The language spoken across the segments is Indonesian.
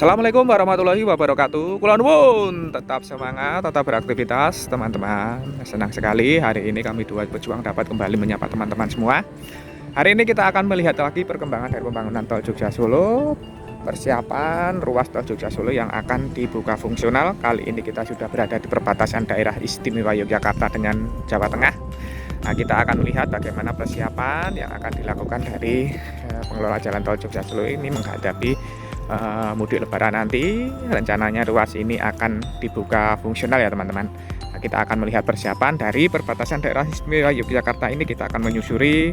Assalamualaikum warahmatullahi wabarakatuh. Kula nuwun, tetap semangat, tetap beraktivitas teman-teman. Senang sekali hari ini kami dua pejuang dapat kembali menyapa teman-teman semua. Hari ini kita akan melihat lagi perkembangan dari pembangunan tol Jogja Solo. Persiapan ruas tol Jogja Solo yang akan dibuka fungsional. Kali ini kita sudah berada di perbatasan daerah istimewa Yogyakarta dengan Jawa Tengah. Nah, kita akan melihat bagaimana persiapan yang akan dilakukan dari pengelola jalan tol Jogja Solo ini menghadapi mudik lebaran nanti. Rencananya ruas ini akan dibuka fungsional ya teman-teman. Nah, kita akan melihat persiapan dari perbatasan daerah istimewa Yogyakarta ini. Kita akan menyusuri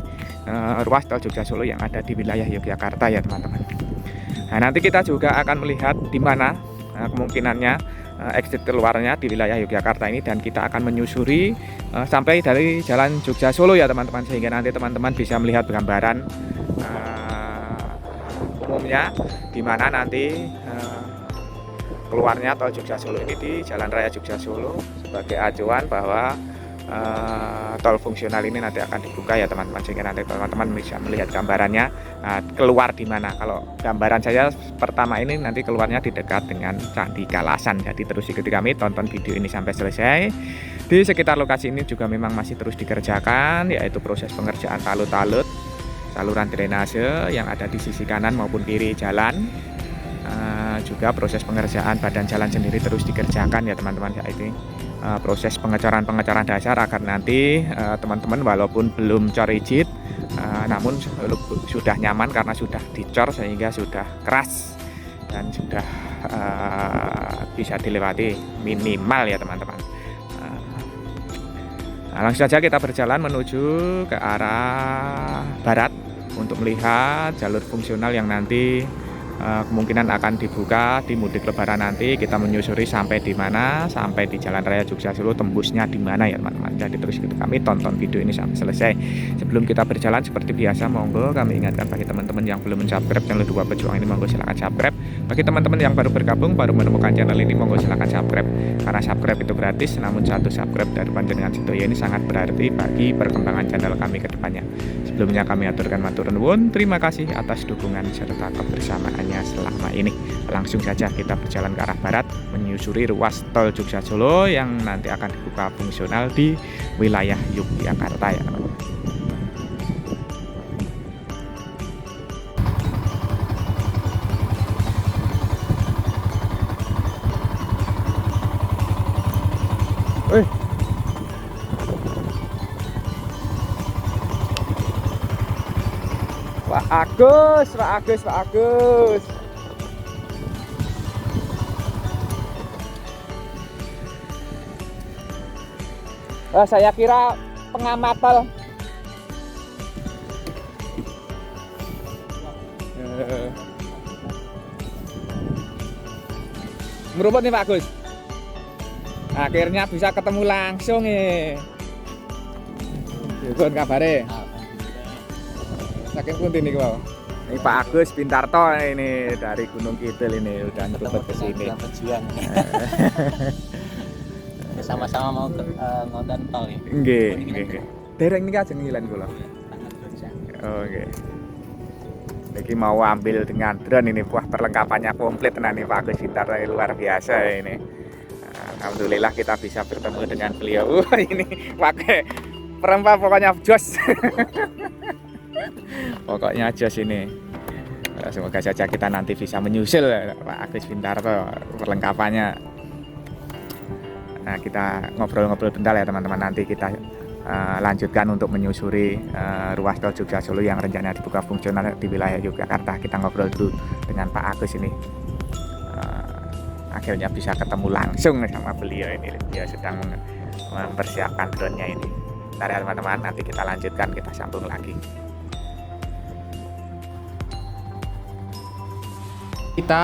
ruas tol Jogja Solo yang ada di wilayah Yogyakarta ya teman-teman. Nah, nanti kita juga akan melihat di mana kemungkinannya exit keluarnya di wilayah Yogyakarta ini, dan kita akan menyusuri sampai dari jalan Jogja Solo ya teman-teman, sehingga nanti teman-teman bisa melihat gambaran umumnya di mana nanti keluarnya tol Jogja Solo ini di Jalan Raya Jogja Solo, sebagai acuan bahwa tol fungsional ini nanti akan dibuka ya teman-teman, sehingga nanti teman-teman bisa melihat gambarannya keluar di mana. Kalau gambaran saya pertama ini nanti keluarnya di dekat dengan Candi Kalasan. Jadi terus ikuti kami, tonton video ini sampai selesai. Di sekitar lokasi ini juga memang masih terus dikerjakan, yaitu proses pengerjaan talut-talut saluran drainase yang ada di sisi kanan maupun kiri jalan. Juga proses pengerjaan badan jalan sendiri terus dikerjakan ya teman-teman, yaitu proses pengecoran dasar agar nanti teman-teman walaupun belum cor rigid namun sudah nyaman karena sudah dicor, sehingga sudah keras dan sudah bisa dilewati minimal ya teman-teman. Nah, langsung saja kita berjalan menuju ke arah barat untuk melihat jalur fungsional yang nanti kemungkinan akan dibuka di mudik lebaran nanti. Kita menyusuri sampai di mana, sampai di Jalan Raya Jogja Solo, tembusnya di mana ya teman-teman. Jadi terus ikuti kami, tonton video ini sampai selesai. Sebelum kita berjalan seperti biasa, monggo kami ingatkan bagi teman-teman yang belum subscribe channel Dua Pejuang ini, monggo silahkan subscribe. Bagi teman-teman yang baru bergabung, baru menemukan channel ini, monggo silahkan subscribe. Karena subscribe itu gratis, namun satu subscribe dari panjenengan sedoyo ini sangat berarti bagi perkembangan channel kami ke depannya. Sebelumnya kami aturkan matur nuwun, terima kasih atas dukungan serta kebersamaannya selama ini. Langsung saja kita berjalan ke arah barat menyusuri ruas tol Jogja Solo yang nanti akan dibuka fungsional di wilayah Yogyakarta ya teman-teman. Pak Agus, Pak Agus, Pak Agus. Saya kira pengamat tol. Merumput nih Pak Agus. Akhirnya bisa ketemu langsung nih. Gimana kabarnya? Saking pundi nih Pak? Ini Pak Agus Bintarto ini dari Gunung Kidul ini udah nyebut ke sini. Sama-sama mau ngonten tol ya. Nggih. Dereng niki ajeng ngilen kula. Oh nggih. Iki mau ambil dengan drone ini, wah perlengkapannya komplit tenan nih Pak Agus Bintarto, luar biasa ini. Alhamdulillah kita bisa bertemu dengan beliau. Ini pakai perempat pokoknya jos. Pokoknya jos ini. Semoga saja kita nanti bisa menyusul Pak Agus Bintarto perlengkapannya. Nah, kita ngobrol-ngobrol bentar ya teman-teman. Nanti kita lanjutkan untuk menyusuri ruas tol Jogja Solo yang rencananya dibuka fungsional di wilayah Yogyakarta. Kita ngobrol dulu dengan Pak Agus ini. Akhirnya bisa ketemu langsung sama beliau ini. Dia sedang mempersiapkan drone-nya ini. Bentar ya teman-teman, nanti kita lanjutkan, kita sambung lagi. Kita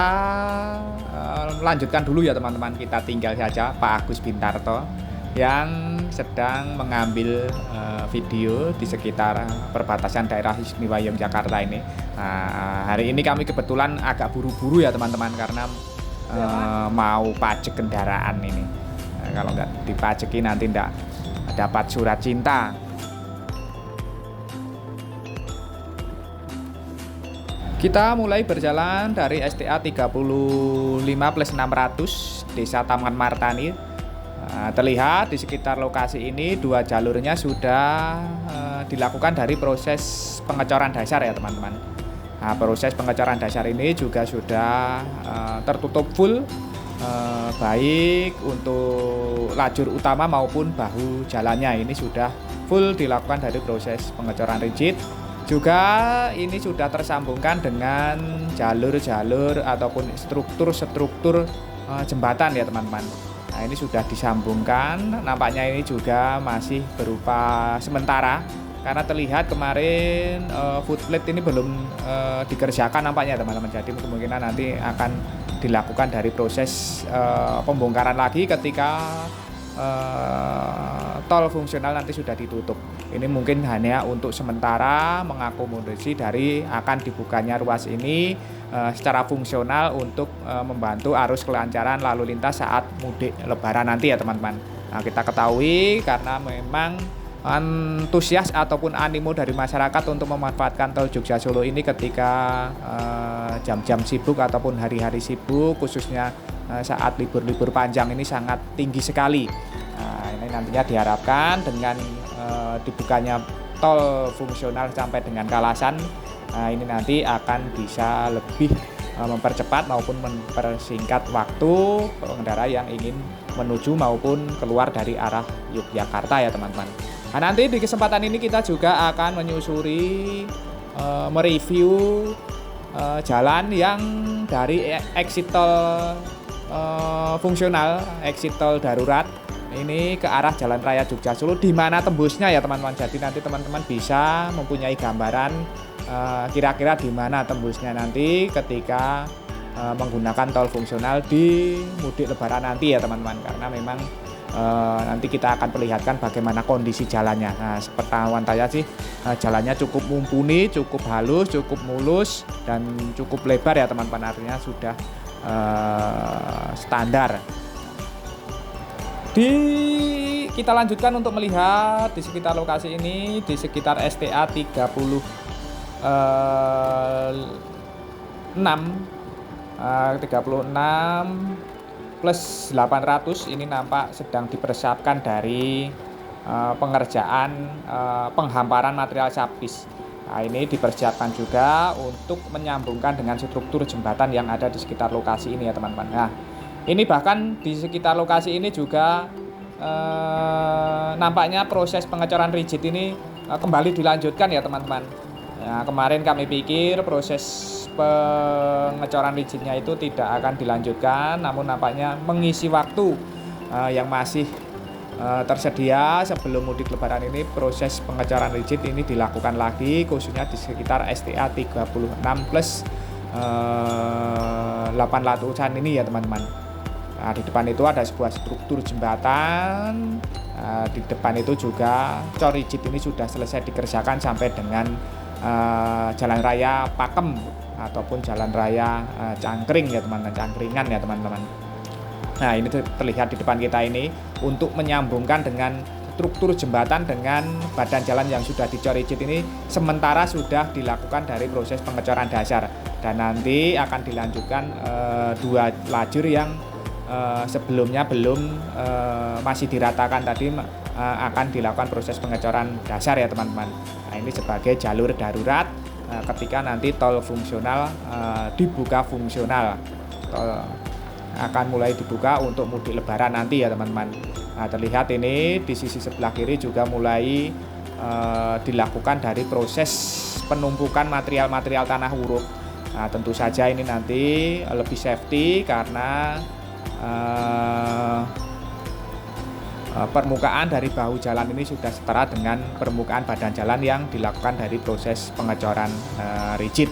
lanjutkan dulu ya teman-teman. Kita tinggal saja Pak Agus Bintarto yang sedang mengambil video di sekitar perbatasan daerah istimewa Yogyakarta ini. Hari ini kami kebetulan agak buru-buru ya teman-teman, karena mau pajak kendaraan ini. Kalau nggak dipajeki nanti nggak dapat surat cinta. Kita mulai berjalan dari STA 35+600 Desa Taman Martani. Terlihat di sekitar lokasi ini dua jalurnya sudah dilakukan dari proses pengecoran dasar ya teman-teman. Nah, proses pengecoran dasar ini juga sudah tertutup full, baik untuk lajur utama maupun bahu jalannya ini sudah full dilakukan dari proses pengecoran rigid. Juga ini sudah tersambungkan dengan jalur-jalur ataupun struktur-struktur jembatan ya teman-teman. Nah, ini sudah disambungkan, nampaknya ini juga masih berupa sementara karena terlihat kemarin footplate ini belum dikerjakan nampaknya teman-teman. Jadi kemungkinan nanti akan dilakukan dari proses pembongkaran lagi ketika tol fungsional nanti sudah ditutup. Ini mungkin hanya untuk sementara mengakomodasi dari akan dibukanya ruas ini secara fungsional untuk membantu arus kelancaran lalu lintas saat mudik lebaran nanti ya teman-teman. Nah, kita ketahui karena memang antusias ataupun animo dari masyarakat untuk memanfaatkan tol Jogja Solo ini ketika jam-jam sibuk ataupun hari-hari sibuk, khususnya saat libur-libur panjang ini sangat tinggi sekali. Nah, ini nantinya diharapkan dengan dibukanya tol fungsional sampai dengan Kalasan, ini nanti akan bisa lebih mempercepat maupun mempersingkat waktu pengendara yang ingin menuju maupun keluar dari arah Yogyakarta ya teman-teman. Nah, nanti di kesempatan ini kita juga akan menyusuri mereview jalan yang dari exit tol fungsional, exit tol darurat ini ke arah Jalan Raya Jogja Solo, di mana tembusnya ya teman-teman. Jadi nanti teman-teman bisa mempunyai gambaran kira-kira di mana tembusnya nanti ketika menggunakan tol fungsional di mudik lebaran nanti ya teman-teman, karena memang nanti kita akan perlihatkan bagaimana kondisi jalannya. Nah, sepengetahuan saya sih jalannya cukup mumpuni, cukup halus, cukup mulus dan cukup lebar ya teman-teman, artinya sudah standar. Kita lanjutkan untuk melihat di sekitar lokasi ini, di sekitar STA 36 plus 800 ini nampak sedang dipersiapkan dari pengerjaan penghamparan material sapis. Nah, ini dipersiapkan juga untuk menyambungkan dengan struktur jembatan yang ada di sekitar lokasi ini ya teman-teman. Nah, ini bahkan di sekitar lokasi ini juga nampaknya proses pengecoran rigid ini kembali dilanjutkan ya teman-teman. Nah, kemarin kami pikir proses pengecoran rigidnya itu tidak akan dilanjutkan, namun nampaknya mengisi waktu yang masih tersedia sebelum mudik lebaran ini, proses pengecoran rigid ini dilakukan lagi khususnya di sekitar STA 36 plus 800-an ini ya teman-teman. Nah, di depan itu ada sebuah struktur jembatan. Di depan itu juga cor rigid ini sudah selesai dikerjakan sampai dengan Jalan Raya Pakem ataupun Jalan Raya Cangkring ya teman-teman, Cangkringan ya teman-teman. Nah, ini terlihat di depan kita ini untuk menyambungkan dengan struktur jembatan dengan badan jalan yang sudah dicor rigid ini sementara sudah dilakukan dari proses pengecoran dasar, dan nanti akan dilanjutkan dua lajur yang sebelumnya belum masih diratakan tadi akan dilakukan proses pengecoran dasar ya teman-teman. Nah, ini sebagai jalur darurat ketika nanti tol fungsional dibuka fungsional, tol akan mulai dibuka untuk mudik lebaran nanti ya teman-teman. Nah, terlihat ini di sisi sebelah kiri juga mulai dilakukan dari proses penumpukan material-material tanah huruf. Nah, tentu saja ini nanti lebih safety karena permukaan dari bahu jalan ini sudah setara dengan permukaan badan jalan yang dilakukan dari proses pengecoran rigid.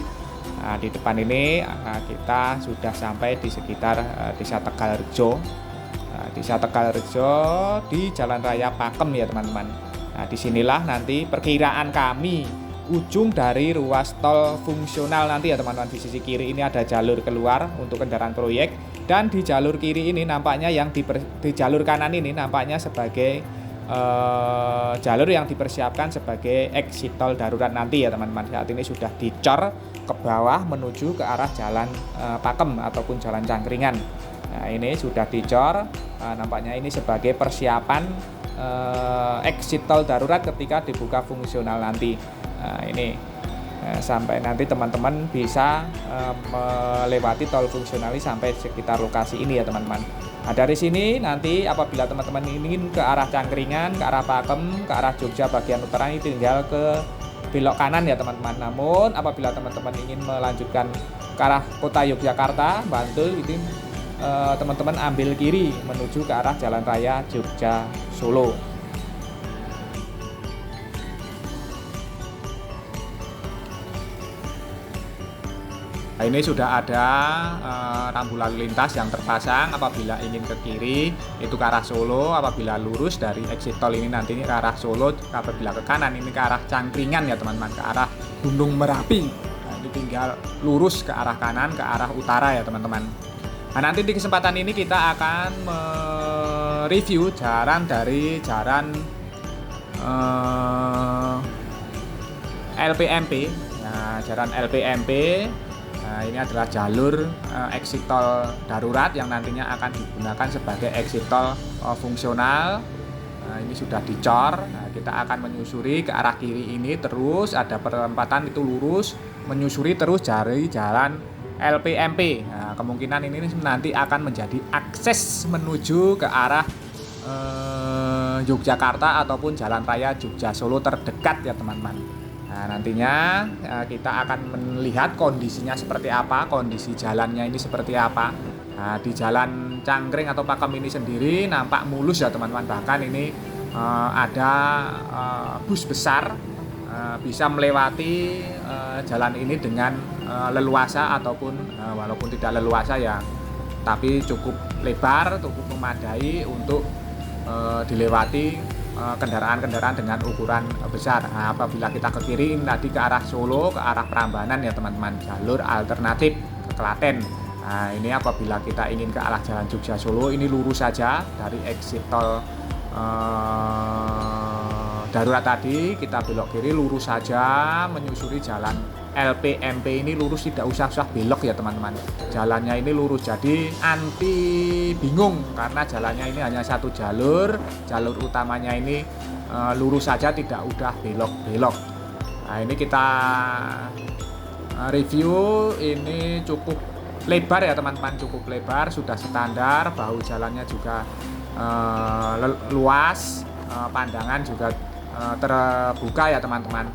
Nah, di depan ini kita sudah sampai di sekitar Desa Tegalrejo. Desa Tegalrejo di Jalan Raya Pakem ya teman-teman. Nah, disinilah nanti perkiraan kami ujung dari ruas tol fungsional nanti ya teman-teman. Di sisi kiri ini ada jalur keluar untuk kendaraan proyek, dan di jalur kiri ini nampaknya yang di jalur kanan ini nampaknya sebagai jalur yang dipersiapkan sebagai exit tol darurat nanti ya teman-teman. Saat ini sudah dicor ke bawah menuju ke arah jalan Pakem ataupun jalan Cangkringan. Nah, ini sudah dicor. Nampaknya ini sebagai persiapan exit tol darurat ketika dibuka fungsional nanti. Nah, ini sampai nanti teman-teman bisa melewati tol fungsional ini sampai sekitar lokasi ini ya teman-teman. Nah, dari sini nanti apabila teman-teman ingin ke arah Cangkringan, ke arah Pakem, ke arah Jogja bagian utara, ini tinggal ke belok kanan ya teman-teman. Namun apabila teman-teman ingin melanjutkan ke arah kota Yogyakarta, Bantul, itu teman-teman ambil kiri menuju ke arah Jalan Raya Jogja Solo. Nah, ini sudah ada rambu lalu lintas yang terpasang. Apabila ingin ke kiri itu ke arah Solo, apabila lurus dari exit tol ini nanti ke arah Solo, apabila ke kanan ini ke arah Cangkringan ya teman-teman, ke arah Gunung Merapi. Nah, ini tinggal lurus ke arah kanan, ke arah utara ya teman-teman. Nah, nanti di kesempatan ini kita akan mereview jalan dari jalan LPMP. Nah, jalan LPMP. Nah, ini adalah jalur exit tol darurat yang nantinya akan digunakan sebagai exit tol fungsional. Nah, ini sudah dicor. Nah, kita akan menyusuri ke arah kiri ini terus ada perempatan itu lurus menyusuri terus dari jalan LPMP. Nah, kemungkinan ini nanti akan menjadi akses menuju ke arah Yogyakarta ataupun Jalan Raya Jogja Solo terdekat ya teman-teman. Nah, nantinya kita akan melihat kondisinya seperti apa, kondisi jalannya ini seperti apa. Nah, di jalan Cangkring atau Pakem ini sendiri nampak mulus ya teman-teman. Bahkan ini ada bus besar bisa melewati jalan ini dengan leluasa ataupun walaupun tidak leluasa ya, tapi cukup lebar, cukup memadai untuk dilewati kendaraan-kendaraan dengan ukuran besar. Nah, apabila kita ke kiri tadi ke arah Solo, ke arah Prambanan ya teman-teman, jalur alternatif ke Klaten. Nah, ini apabila kita ingin ke arah Jalan Jogja Solo ini lurus saja dari exit tol darurat tadi, kita belok kiri lurus saja menyusuri jalan LPMP ini lurus, tidak usah belok ya teman-teman. Jalannya ini lurus, jadi anti bingung karena jalannya ini hanya satu jalur utamanya ini lurus saja, tidak udah belok-belok. Nah, ini kita review, ini cukup lebar ya teman-teman, cukup lebar, sudah standar, bahu jalannya juga luas, pandangan juga terbuka ya teman-teman.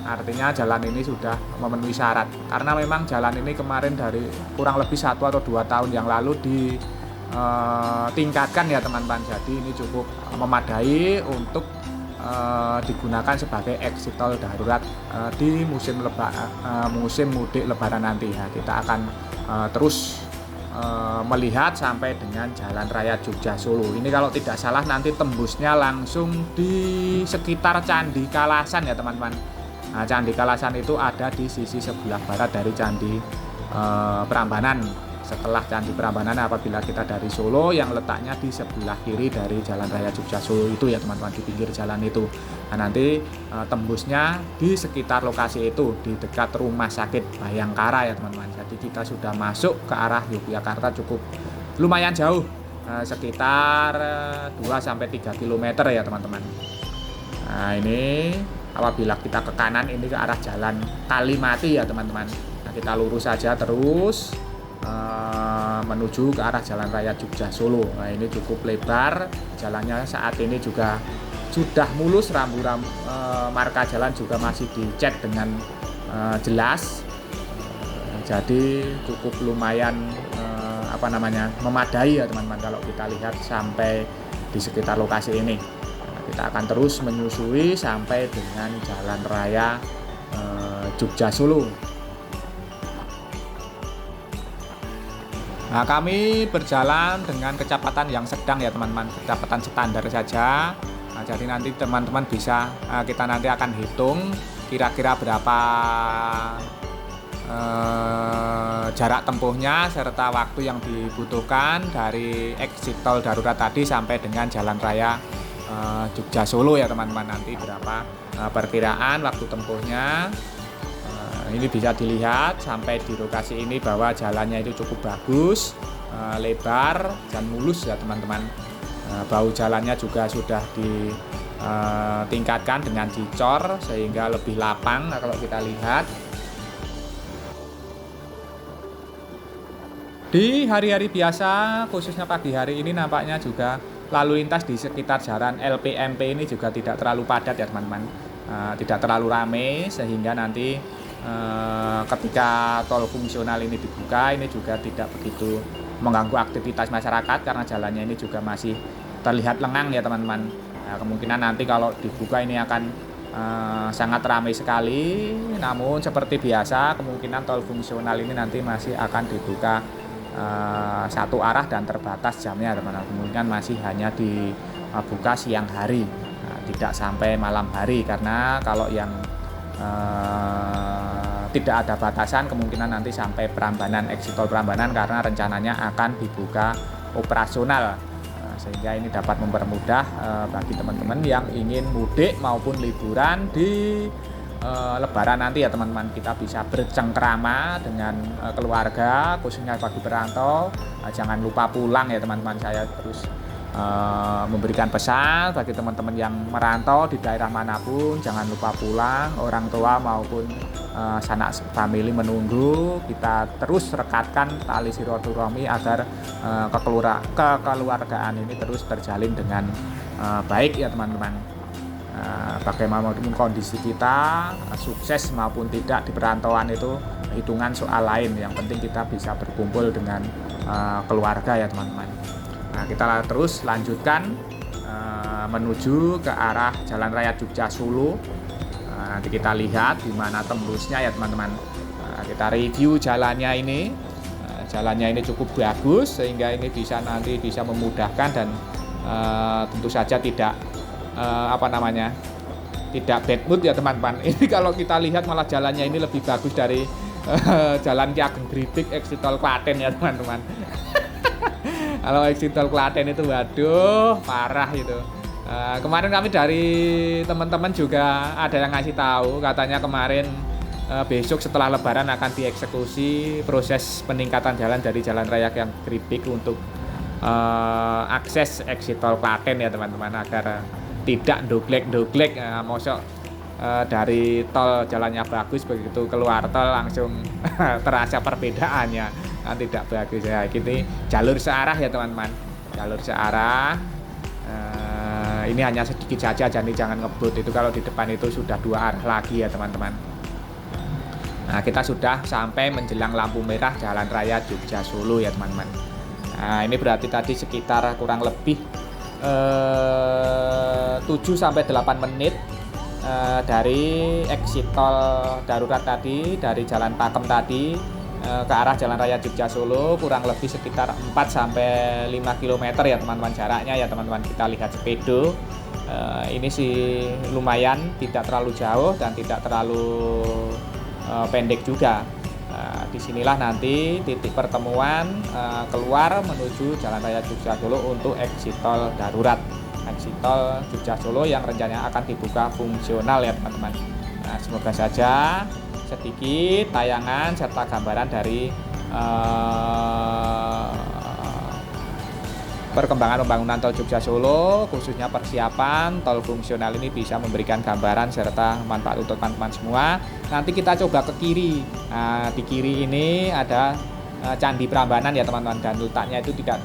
Artinya jalan ini sudah memenuhi syarat, karena memang jalan ini kemarin dari kurang lebih 1 atau 2 tahun yang lalu ditingkatkan ya teman-teman. Jadi ini cukup memadai untuk digunakan sebagai exit tol darurat di musim mudik lebaran nanti. Nah, kita akan terus melihat sampai dengan Jalan Raya Jogja Solo. Ini kalau tidak salah nanti tembusnya langsung di sekitar Candi Kalasan ya teman-teman. Nah, Candi Kalasan itu ada di sisi sebelah barat dari Candi Prambanan. Setelah Candi Prambanan, apabila kita dari Solo, yang letaknya di sebelah kiri dari Jalan Raya Jogja Solo itu ya teman-teman, di pinggir jalan itu. Nah, nanti tembusnya di sekitar lokasi itu, di dekat Rumah Sakit Bayangkara ya teman-teman. Jadi kita sudah masuk ke arah Yogyakarta cukup lumayan jauh, sekitar 2-3 km ya teman-teman. Nah, ini apabila kita ke kanan ini ke arah Jalan Kalimati ya teman-teman. Nah, kita lurus saja terus menuju ke arah Jalan Raya Jogja Solo. Nah, ini cukup lebar, jalannya saat ini juga sudah mulus, rambu-rambu marka jalan juga masih dicek dengan jelas. Jadi cukup lumayan memadai ya teman-teman kalau kita lihat sampai di sekitar lokasi ini. Kita akan terus menyusuri sampai dengan Jalan Raya Jogja Solo. Nah, kami berjalan dengan kecepatan yang sedang ya teman-teman, kecepatan standar saja. Nah, jadi nanti teman-teman bisa kita nanti akan hitung kira-kira berapa jarak tempuhnya serta waktu yang dibutuhkan dari exit tol darurat tadi sampai dengan Jalan Raya Jogja Solo ya teman-teman. Nanti berapa perkiraan waktu tempuhnya. ini bisa dilihat sampai di lokasi ini bahwa jalannya itu cukup bagus, lebar dan mulus ya teman-teman. Bahu jalannya juga sudah ditingkatkan dengan dicor sehingga lebih lapang. Nah, kalau kita lihat di hari-hari biasa, khususnya pagi hari ini nampaknya juga lalu lintas di sekitar jalan LPMP ini juga tidak terlalu padat ya teman-teman, tidak terlalu ramai sehingga nanti ketika tol fungsional ini dibuka ini juga tidak begitu mengganggu aktivitas masyarakat karena jalannya ini juga masih terlihat lengang ya teman-teman. Nah, kemungkinan nanti kalau dibuka ini akan sangat ramai sekali, namun seperti biasa kemungkinan tol fungsional ini nanti masih akan dibuka satu arah dan terbatas jamnya teman-teman. Kemungkinan masih hanya dibuka siang hari, tidak sampai malam hari, karena kalau yang tidak ada batasan kemungkinan nanti sampai Prambanan, exit tol Prambanan, karena rencananya akan dibuka operasional, sehingga ini dapat mempermudah bagi teman-teman yang ingin mudik maupun liburan di Lebaran nanti ya teman-teman. Kita bisa bercengkrama dengan keluarga, khususnya bagi perantau. Jangan lupa pulang ya teman-teman. Saya terus memberikan pesan bagi teman-teman yang merantau di daerah manapun, jangan lupa pulang. Orang tua maupun sanak famili menunggu. Kita terus rekatkan tali silaturahmi agar kekeluargaan ini terus terjalin dengan baik ya teman-teman. Bagaimanapun kondisi kita, sukses maupun tidak di perantauan itu hitungan soal lain. Yang penting kita bisa berkumpul dengan keluarga ya teman-teman. Nah, kita terus lanjutkan menuju ke arah Jalan Raya Jogja Solo. Nanti kita lihat di mana tembusnya ya teman-teman. Kita review jalannya ini. Jalannya ini cukup bagus sehingga ini nanti bisa memudahkan dan tentu saja tidak tidak bad mood ya teman-teman. Ini kalau kita lihat malah jalannya ini lebih bagus dari jalan Ki Ageng Gritik exit tol Klaten ya teman-teman. Kalau exit tol Klaten itu waduh parah itu. Kemarin kami dari teman-teman juga ada yang ngasih tahu, katanya kemarin besok setelah Lebaran akan dieksekusi proses peningkatan jalan dari Jalan Raya Ki Ageng Gritik untuk akses exit tol Klaten ya teman-teman, agar tidak doglek-doglek. Mosok dari tol jalannya bagus, begitu keluar tol langsung terasa perbedaannya, tidak bagus ya. Ini jalur searah ya teman-teman, jalur searah. Ini hanya sedikit saja, jadi jangan ngebut. Itu kalau di depan itu sudah dua arah lagi ya teman-teman. Nah, kita sudah sampai menjelang lampu merah Jalan Raya Jogja Solo ya teman-teman. Nah, ini berarti tadi sekitar kurang lebih 7-8 menit dari exit tol darurat tadi, dari Jalan Pakem tadi ke arah Jalan Raya Jogja Solo, kurang lebih sekitar 4-5 km ya teman-teman jaraknya ya teman-teman. Kita lihat sepedo, ini sih lumayan, tidak terlalu jauh dan tidak terlalu pendek juga. Disinilah nanti titik pertemuan keluar menuju Jalan Raya Jogja Solo untuk exit tol darurat, exit tol Jogja Solo yang rencananya akan dibuka fungsional ya teman-teman. Nah, semoga saja sedikit tayangan serta gambaran dari perkembangan pembangunan tol Jogja Solo, khususnya persiapan tol fungsional ini bisa memberikan gambaran serta manfaat untuk teman-teman semua. Nanti kita coba ke kiri. Nah, di kiri ini ada Candi Prambanan ya teman-teman, dan letaknya itu tidak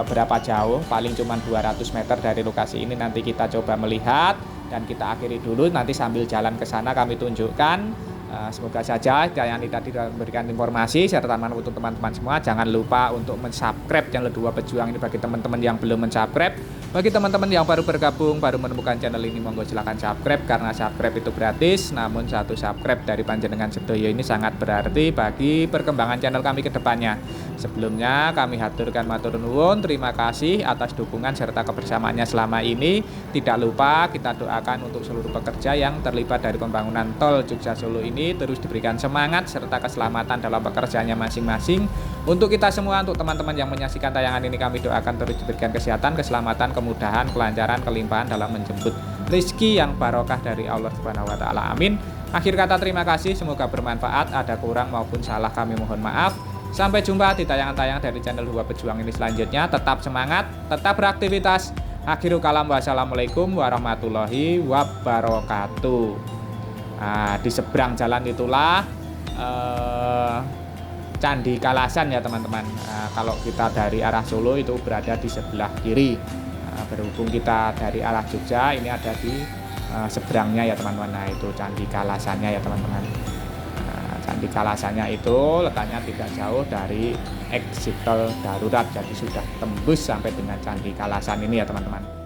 berapa jauh, paling cuma 200 meter dari lokasi ini. Nanti kita coba melihat dan kita akhiri dulu, nanti sambil jalan ke sana kami tunjukkan. Semoga saja yang tadi memberikan informasi serta manfaat untuk teman-teman semua. Jangan lupa untuk mensubscribe channel Dua Pejuang ini bagi teman-teman yang belum mensubscribe. Bagi teman-teman yang baru bergabung, baru menemukan channel ini, monggo silakan subscribe, karena subscribe itu gratis. Namun satu subscribe dari panjenengan sedoyo ini sangat berarti bagi perkembangan channel kami ke depannya. Sebelumnya kami haturkan matur nuwun, terima kasih atas dukungan serta kebersamaannya selama ini. Tidak lupa kita doakan untuk seluruh pekerja yang terlibat dari pembangunan tol Jogja Solo ini terus diberikan semangat serta keselamatan dalam pekerjaannya masing-masing. Untuk kita semua, untuk teman-teman yang menyaksikan tayangan ini, kami doakan terus diberikan kesehatan, keselamatan, kemudahan, kelancaran, kelimpahan dalam menjemput rizki yang barokah dari Allah Subhanahu wa taala. Amin. Akhir kata terima kasih, semoga bermanfaat. Ada kurang maupun salah kami mohon maaf. Sampai jumpa di tayangan-tayangan dari channel Dua Pejuang ini selanjutnya. Tetap semangat, tetap beraktivitas. Akhirul kalam, wassalamualaikum warahmatullahi wabarakatuh. Nah, di seberang jalan itulah Candi Kalasan ya teman-teman. Kalau kita dari arah Solo itu berada di sebelah kiri. Berhubung kita dari arah Jogja, ini ada di seberangnya ya teman-teman. Nah, itu Candi Kalasannya ya teman-teman. Candi Kalasannya itu letaknya tidak jauh dari exit tol darurat, jadi sudah tembus sampai dengan Candi Kalasan ini ya teman-teman.